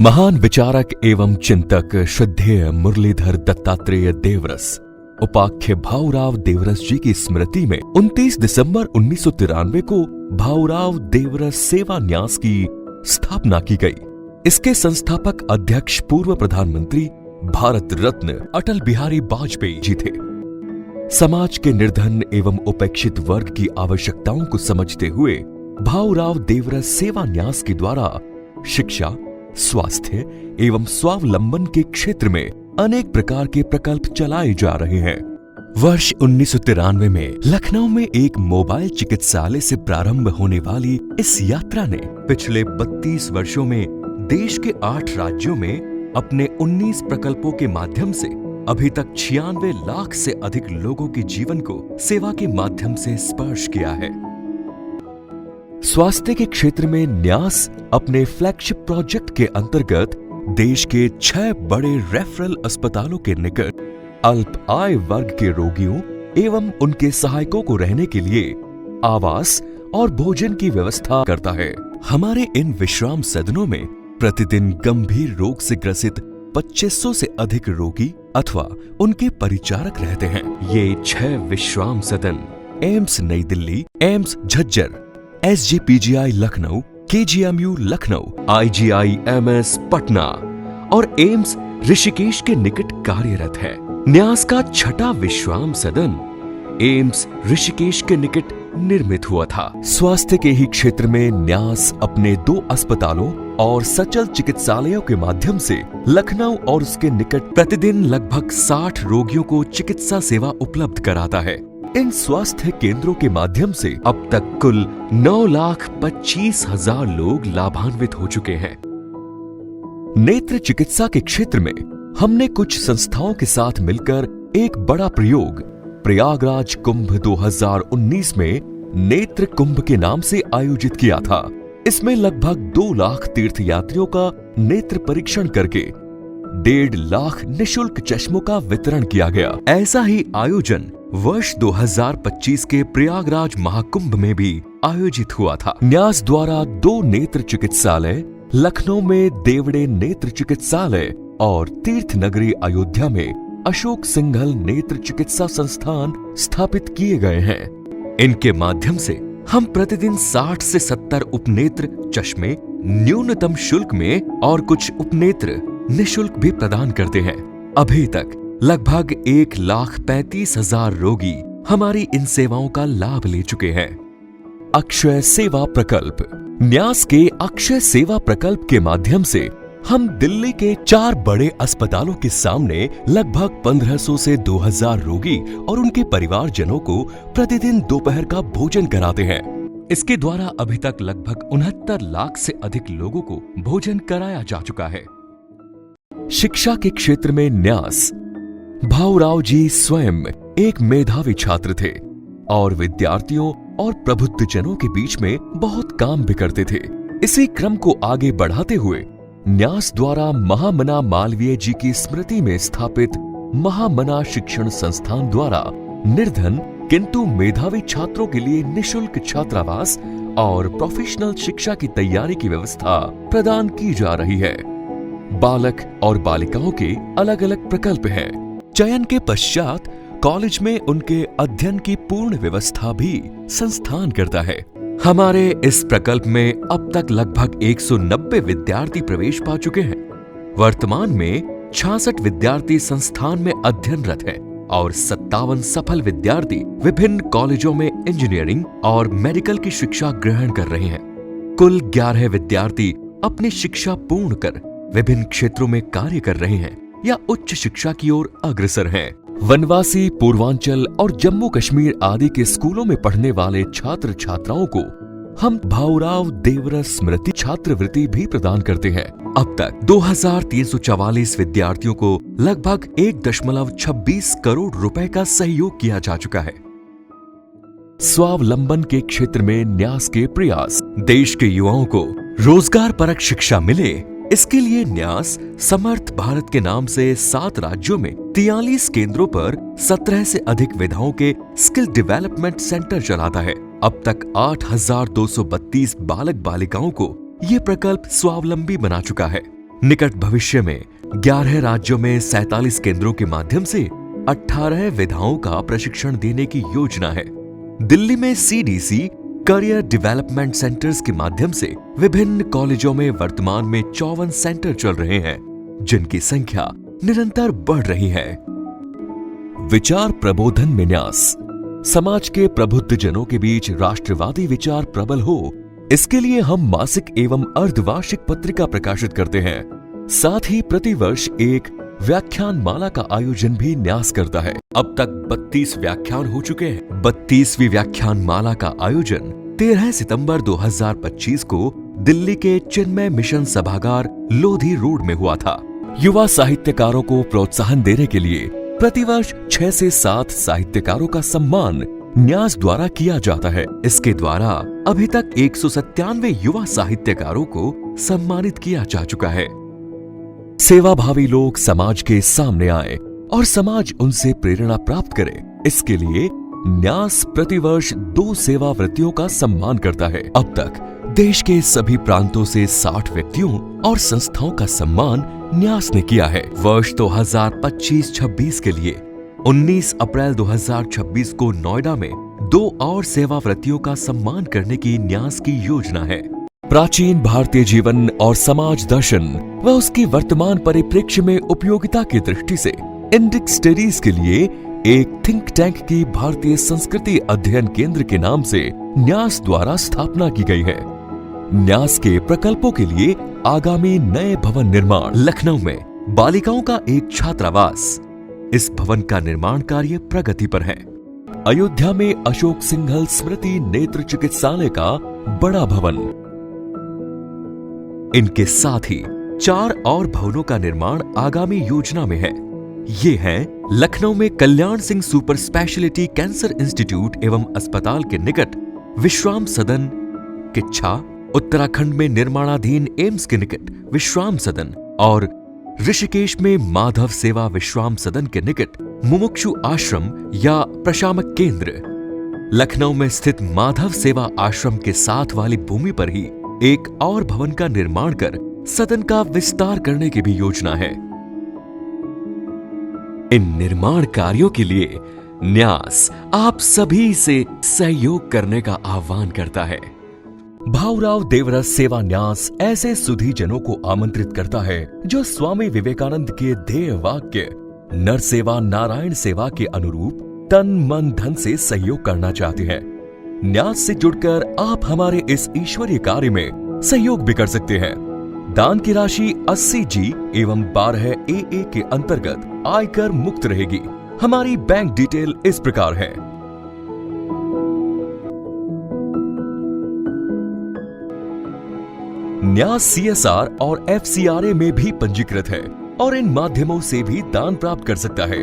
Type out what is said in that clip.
महान विचारक एवं चिंतक श्रद्धेय मुरलीधर दत्तात्रेय देवरस उपाख्य भाऊराव देवरस जी की स्मृति में 29 दिसंबर 1993 को भाऊराव देवरस सेवा न्यास की स्थापना की गई। इसके संस्थापक अध्यक्ष पूर्व प्रधानमंत्री भारत रत्न अटल बिहारी वाजपेयी जी थे। समाज के निर्धन एवं उपेक्षित वर्ग की आवश्यकताओं को समझते हुए भाऊराव देवरस सेवा न्यास के द्वारा शिक्षा, स्वास्थ्य एवं स्वावलंबन के क्षेत्र में अनेक प्रकार के प्रकल्प चलाए जा रहे हैं। वर्ष 1993 में लखनऊ में एक मोबाइल चिकित्सालय से प्रारंभ होने वाली इस यात्रा ने पिछले 32 वर्षों में देश के 8 राज्यों में अपने 19 प्रकल्पों के माध्यम से अभी तक 96 लाख से अधिक लोगों के जीवन को सेवा के माध्यम से स्पर्श किया है। स्वास्थ्य के क्षेत्र में न्यास अपने फ्लैगशिप प्रोजेक्ट के अंतर्गत देश के 6 बड़े रेफरल अस्पतालों के निकट अल्प आय वर्ग के रोगियों एवं उनके सहायकों को रहने के लिए आवास और भोजन की व्यवस्था करता है। हमारे इन विश्राम सदनों में प्रतिदिन गंभीर रोग से ग्रसित 2500 से अधिक रोगी अथवा उनके परिचारक रहते हैं। ये 6 विश्राम सदन एम्स नई Delhi, AIIMS Jhajjar, SGPGI Lucknow, KGMU Lucknow, IGIMS Patna और एम्स ऋषिकेश के निकट कार्यरत है। न्यास का 6वां विश्राम सदन एम्स ऋषिकेश के निकट निर्मित हुआ था। स्वास्थ्य के ही क्षेत्र में न्यास अपने 2 अस्पतालों और सचल चिकित्सालयों के माध्यम से लखनऊ और उसके निकट प्रतिदिन लगभग 60 रोगियों को चिकित्सा सेवा उपलब्ध कराता है। इन स्वास्थ्य केंद्रों के माध्यम से अब तक कुल 9,25,000 लोग लाभान्वित हो चुके हैं। नेत्र चिकित्सा के क्षेत्र में हमने कुछ संस्थाओं के साथ मिलकर एक बड़ा प्रयोग प्रयागराज कुंभ 2019 में नेत्र कुंभ के नाम से आयोजित किया था। इसमें लगभग 2 लाख तीर्थयात्रियों का नेत्र परीक्षण करके 1.5 लाख निशुल्क चश्मों का वितरण किया गया। ऐसा ही आयोजन वर्ष 2025 के प्रयागराज महाकुंभ में भी आयोजित हुआ था। न्यास द्वारा 2 नेत्र चिकित्सालय लखनऊ में देवड़े नेत्र चिकित्सालय और तीर्थ नगरी अयोध्या में अशोक सिंघल नेत्र चिकित्सा संस्थान स्थापित किए गए हैं। इनके माध्यम से हम प्रतिदिन 60 से 70 उपनेत्र चश्मे न्यूनतम शुल्क में और कुछ उपनेत्र निशुल्क भी प्रदान करते हैं। अभी तक लगभग 1,35,000 रोगी हमारी इन सेवाओं का लाभ ले चुके हैं। अक्षय सेवा प्रकल्प न्यास के अक्षय सेवा प्रकल्प के माध्यम से हम दिल्ली के 4 बड़े अस्पतालों के सामने लगभग 1500 से 2000 रोगी और उनके परिवारजनों को प्रतिदिन दोपहर का भोजन कराते हैं। इसके द्वारा अभी तक लगभग 69 लाख से अधिक लोगों को भोजन कराया जा चुका है। शिक्षा के क्षेत्र में न्यास भाऊराव जी स्वयं एक मेधावी छात्र थे और विद्यार्थियों और प्रबुद्धजनों के बीच में बहुत काम भी करते थे। इसी क्रम को आगे बढ़ाते हुए न्यास द्वारा महामना मालवीय जी की स्मृति में स्थापित महामना शिक्षण संस्थान द्वारा निर्धन किंतु मेधावी छात्रों के लिए निशुल्क छात्रावास और प्रोफेशनल शिक्षा की तैयारी की व्यवस्था प्रदान की जा रही है। बालक और बालिकाओं के अलग अलग प्रकल्प हैं। चयन के पश्चात कॉलेज में उनके अध्ययन की पूर्ण व्यवस्था भी संस्थान करता है। हमारे इस प्रकल्प में अब तक लगभग 190 विद्यार्थी प्रवेश पा चुके हैं। वर्तमान में 66 विद्यार्थी संस्थान में अध्ययनरत हैं और 57 सफल विद्यार्थी विभिन्न कॉलेजों में इंजीनियरिंग और मेडिकल की शिक्षा ग्रहण कर रहे हैं। कुल 11 विद्यार्थी अपनी शिक्षा पूर्ण कर विभिन्न क्षेत्रों में कार्य कर रहे हैं या उच्च शिक्षा की ओर अग्रसर हैं। वनवासी, पूर्वांचल और जम्मू कश्मीर आदि के स्कूलों में पढ़ने वाले छात्र छात्राओं को हम भाऊराव देवरस स्मृति छात्रवृत्ति भी प्रदान करते हैं। अब तक 2344 विद्यार्थियों को लगभग 1.26 करोड़ रुपए का सहयोग किया जा चुका है। स्वावलंबन के क्षेत्र में न्यास के प्रयास देश के युवाओं को रोजगार परक शिक्षा मिले, इसके लिए न्यास समर्थ भारत के नाम से 7 राज्यों में 43 केंद्रों पर 17 से अधिक विधाओं के स्किल डेवलपमेंट सेंटर चलाता है। अब तक 8,232 बालक बालिकाओं को ये प्रकल्प स्वावलंबी बना चुका है। निकट भविष्य में 11 राज्यों में 47 केंद्रों के माध्यम से 18 विधाओं का प्रशिक्षण देने की योजना है। दिल्ली में CDC करियर डेवलपमेंट सेंटर्स के माध्यम से विभिन्न कॉलेजों में वर्तमान में 54 सेंटर चल रहे हैं, जिनकी संख्या निरंतर बढ़ रही है। विचार प्रबोधन में न्यास। समाज के प्रबुद्ध जनों के बीच राष्ट्रवादी विचार प्रबल हो, इसके लिए हम मासिक एवं अर्धवार्षिक पत्रिका प्रकाशित करते हैं। साथ ही प्रतिवर्ष एक व्याख्यान माला का आयोजन भी न्यास करता है। अब तक 32 व्याख्यान हो चुके हैं। 32वीं व्याख्यान माला का आयोजन 13 सितंबर 2025 को दिल्ली के चिन्मय मिशन सभागार लोधी रोड में हुआ था। युवा साहित्यकारों को प्रोत्साहन देने के लिए प्रतिवर्ष 6 से 7 साहित्यकारों का सम्मान न्यास द्वारा किया जाता है। इसके द्वारा अभी तक 197 युवा साहित्यकारों को सम्मानित किया जा चुका है। सेवाभावी लोग समाज के सामने आए और समाज उनसे प्रेरणा प्राप्त करे, इसके लिए न्यास प्रतिवर्ष 2 सेवावृत्तियों का सम्मान करता है। अब तक देश के सभी प्रांतों से 60 व्यक्तियों और संस्थाओं का सम्मान न्यास ने किया है। वर्ष 2025-26 के लिए 19 अप्रैल 2026 को नोएडा में 2 और सेवावृत्तियों का सम्मान करने की न्यास की योजना है। प्राचीन भारतीय जीवन और समाज दर्शन व उसकी वर्तमान परिप्रेक्ष्य में उपयोगिता की दृष्टि से इंडिक स्टडीज के लिए एक थिंक टैंक की भारतीय संस्कृति अध्ययन केंद्र के नाम से न्यास द्वारा स्थापना की गई है। न्यास के प्रकल्पों के लिए आगामी नए भवन निर्माण। लखनऊ में बालिकाओं का एक छात्रावास, इस भवन का निर्माण कार्य प्रगति पर है। अयोध्या में अशोक सिंघल स्मृति नेत्र चिकित्सालय का बड़ा भवन। इनके साथ ही 4 और भवनों का निर्माण आगामी योजना में है। ये हैं लखनऊ में Kalyan Singh super speciality cancer institute एवं अस्पताल के निकट विश्राम सदन किच्छा, उत्तराखंड में निर्माणाधीन एम्स के निकट विश्राम सदन और ऋषिकेश में माधव सेवा विश्राम सदन के निकट मुमुक्षु आश्रम या प्रशामक केंद्र। लखनऊ में स्थित माधव सेवा आश्रम के साथ वाली भूमि पर ही एक और भवन का निर्माण कर सदन का विस्तार करने की भी योजना है। इन निर्माण कार्यों के लिए न्यास आप सभी से सहयोग करने का आह्वान करता है। भाऊराव देवरस सेवा न्यास ऐसे सुधी जनों को आमंत्रित करता है जो स्वामी विवेकानंद के ध्येय वाक्य नर सेवा नारायण सेवा के अनुरूप तन मन धन से सहयोग करना चाहते हैं। न्यास से जुड़कर आप हमारे इस ईश्वरीय कार्य में सहयोग भी कर सकते हैं। दान की राशि 80G एवं 12 AA के अंतर्गत आयकर मुक्त रहेगी। हमारी बैंक डिटेल इस प्रकार है। न्यास CSR और FCRA में भी पंजीकृत है और इन माध्यमों से भी दान प्राप्त कर सकता है।